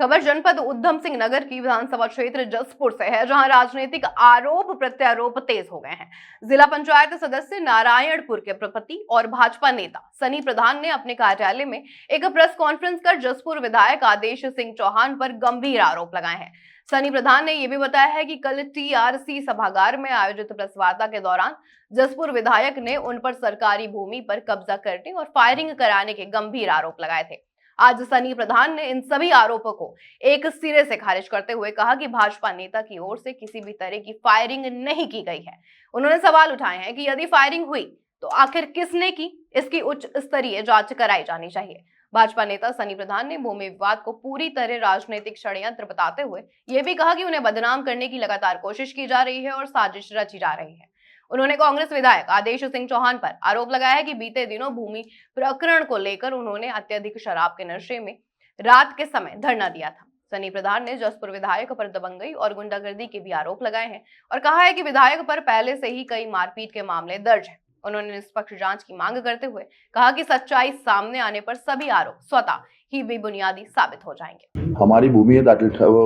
खबर जनपद उधम सिंह नगर की विधानसभा क्षेत्र जसपुर से है, जहां राजनीतिक आरोप प्रत्यारोप तेज हो गए हैं। जिला पंचायत सदस्य नारायणपुर के प्रपति और भाजपा नेता सनी प्रधान ने अपने कार्यालय में एक प्रेस कॉन्फ्रेंस कर जसपुर विधायक आदेश सिंह चौहान पर गंभीर आरोप लगाए हैं। सनी प्रधान ने यह भी बताया है कि कल टीआरसी सभागार में आयोजित प्रेस वार्ता के दौरान जसपुर विधायक ने उन पर सरकारी भूमि पर कब्जा करने और फायरिंग कराने के गंभीर आरोप लगाए थे। आज सनी प्रधान ने इन सभी आरोपों को एक सिरे से खारिज करते हुए कहा कि भाजपा नेता की ओर से किसी भी तरह की फायरिंग नहीं की गई है। उन्होंने सवाल उठाए हैं कि यदि फायरिंग हुई तो आखिर किसने की, इसकी उच्च स्तरीय जांच कराई जानी चाहिए। भाजपा नेता सनी प्रधान ने भूमि विवाद को पूरी तरह राजनीतिक षड्यंत्र बताते हुए यह भी कहा कि उन्हें बदनाम करने की लगातार कोशिश की जा रही है और साजिश रची जा रही है। उन्होंने कांग्रेस विधायक आदेश सिंह चौहान पर आरोप लगाया है कि बीते दिनों भूमि प्रकरण को लेकर उन्होंने अत्यधिक शराब के नशे में रात के समय धरना दिया था। सनी प्रधान ने जसपुर विधायक पर दबंगई और गुंडागर्दी के भी आरोप लगाए हैं और कहा है कि विधायक पर पहले से ही कई मारपीट के मामले दर्ज हैं। उन्होंने निष्पक्ष जांच की मांग करते हुए कहा कि सच्चाई सामने आने पर सभी आरोप स्वतः ही बेबुनियादी साबित हो जाएंगे। हमारी भूमि है,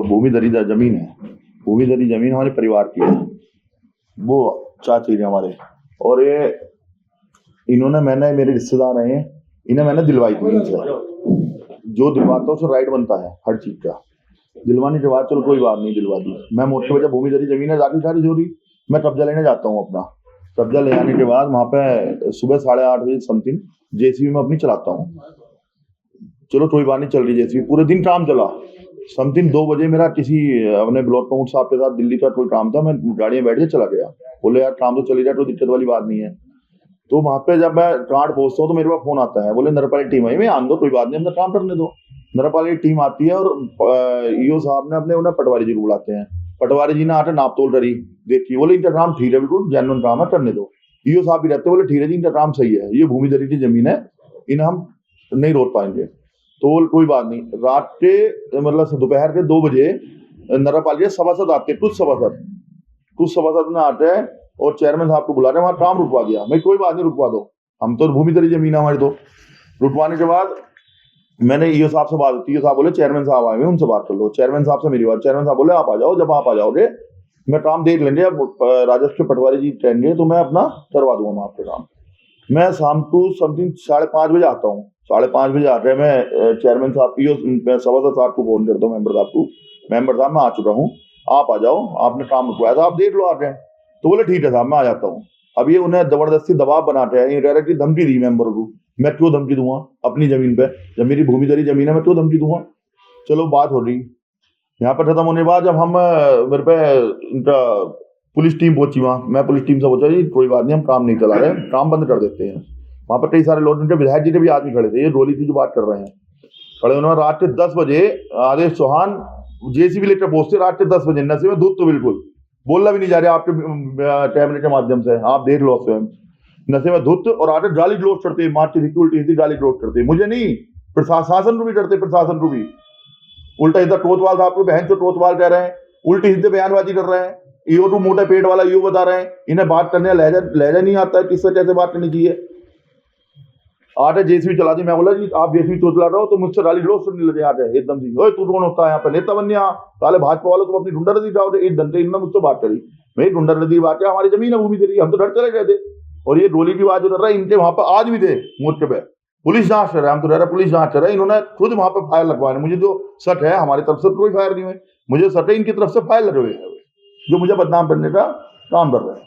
भूमिधरी जमीन है, भूमिधरी जमीन हमारे परिवार की है, वो चाची है हमारे, और ये इन्होंने मैंने मेरे रिश्तेदार हैं, इन्हें मैंने दिलवाई थी इनसे। जो दिलवाता है उसे राइट बनता है हर चीज का। दिलवाने के बाद चलो कोई बात नहीं, दिलवा दी। मैं मोटे वजह भूमिधरी जमीन है, जाती सारी जोरी मैं कब्जा लेने जाता हूँ। अपना कब्जा ले आने के बाद वहां पे सुबह 8:30 बजे समथिंग जेसीबी में अपनी चलाता हूँ। चलो कोई बात नहीं, चल रही जेसीबी, पूरे दिन काम चला। समथिंग 2 बजे मेरा किसी अपने ब्लॉक प्रमुख साहब के साथ दिल्ली का कोई काम था, मैं गाड़ी में बैठ के चला गया। बोले यार काम तो चली जाए, कोई दिक्कत वाली बात नहीं है। तो वहां पे जब मैं कार्ड पहुंचता हूँ तो मेरे पास फोन आता है, बोले नरपाली टीम आई, मैं आन दो, कोई बात नहीं, हमने काम करने दो। नरपाली टीम आती है और ईओ साहब ने अपने उन्हें पटवारी जी को बुलाते हैं। पटवारी जी ने आके नाप तोल करी, देखी, बोले इनका काम ठीक है, बिल्कुल जेन्युइन काम है, करने दो। ईओ साहब भी रहते, बोले ठीक है जी, इनका काम सही है, ये भूमिधरी की जमीन है, इन्हें हम नहीं रोक पाएंगे। तो कोई बात नहीं। रात के मतलब दोपहर के 2 बजे नरपाली सभासद आते, कुछ सभासद में आते हैं और चेयरमैन साहब को बुला रहे हैं, वहां काम रुकवा दिया। मैं कोई बात नहीं, रुकवा दो, हम तो भूमिधरी जमीन है हमारी। तो रुकवाने के बाद मैंने ईओ साहब से बात की। ईओ साहब बोले चेयरमैन साहब आए हुए, उनसे बात कर लो। चेयरमैन साहब से मेरी बात, चेयरमैन साहब बोले आप आ जाओ, जब आप आ जाओगे मैं काम देख लेंगे, अब राजस्व के पटवारी जी कहेंगे तो मैं अपना करवा दूंगा मैं आपके काम। मैं शाम को समथिंग 5:30 बजे आता हूँ। 5:30 बजे आकर मैं चेयरमैन साहब ईओ सभासद साहब को फोन करता हूँ, मेंबर साहब को, मेंबर साहब मैं आ चुका हूँ, आप आ जाओ, आपने काम रुकवाया था, आप देख लो आ रहे हैं। तो बोले ठीक है साहब, मैं आ जाता हूँ। अब ये उन्हें जबरदस्ती दबाव बनाते हैं, डायरेक्टली धमकी दी मेंबर को। मैं क्यों धमकी दूंगा अपनी जमीन पे, जब मेरी भूमिधरी जमीन है, मैं क्यों धमकी दूंगा। चलो बात हो रही, यहाँ पर खत्म होने के बाद जब हम मेरे पे इनका पुलिस टीम पहुंची, वहाँ मैं पुलिस टीम से पूछा जी कोई बात नहीं, हम काम नहीं चला रहे, काम बंद कर देते हैं। वहाँ पर कई सारे लोग, उनके विधायक जी के भी आदमी खड़े थे, ये रोली की जो बात कर रहे हैं, खड़े उन्होंने रात के 10 बजे आदेश चौहान जेसीबी लेकर पहुंचते, रात के 10 बजे नशे में धुत, तो बिल्कुल बोलना भी नहीं जा रहा आपके कैमरे के माध्यम से, आप देख लो स्वयं, नशे में धुत, और आगे गाली ग्लोज करते, मार्च की उल्टी गाली ग्लोज करते, मुझे नहीं प्रशासन को भी करते, प्रशासन को भी उल्टा। इधर कोतवाल साहब को बहन से कोतवाल कह रहे हैं, उल्टी सीधे बयानबाजी कर रहे हैं। ईओ तो मोटा पेट वाला ईओ बता रहे हैं, इन्हें बात करने लहजा नहीं आता है, किससे कैसे बात करनी चाहिए। आटे जेसीबी चला दी, मैं बोला जी आप जेसीबी चला रहे हो तो मुझसे गाली ग्लोज सुनने लगे आटे एकदम से, ओए तू कौन होता है यहाँ पे, नेता बन यहाँ, साले भाजपा वालों तुम अपनी गुंडागर्दी जाओ। एक घंटे इन्होंने मुझसे बात करी, मेरी गुंडागर्दी बात है, हमारी जमीन है भूमिधरी, हम तो डर चले गए थे। और ये डोली की बात जो कर रहा है, इनके वहां पर आज भी थे मोर्चे पे, पुलिस जांच कर रहा है, हम तो डर रहे पुलिस जांच कर रहे हैं, इन्होंने खुद वहां पर फायर लगवाए। मुझे जो शक है, हमारी तरफ से कोई फायर नहीं हुए, मुझे शक है इनकी तरफ से फायर लगे हुए हैं, जो मुझे बदनाम करने का काम कर रहे हैं।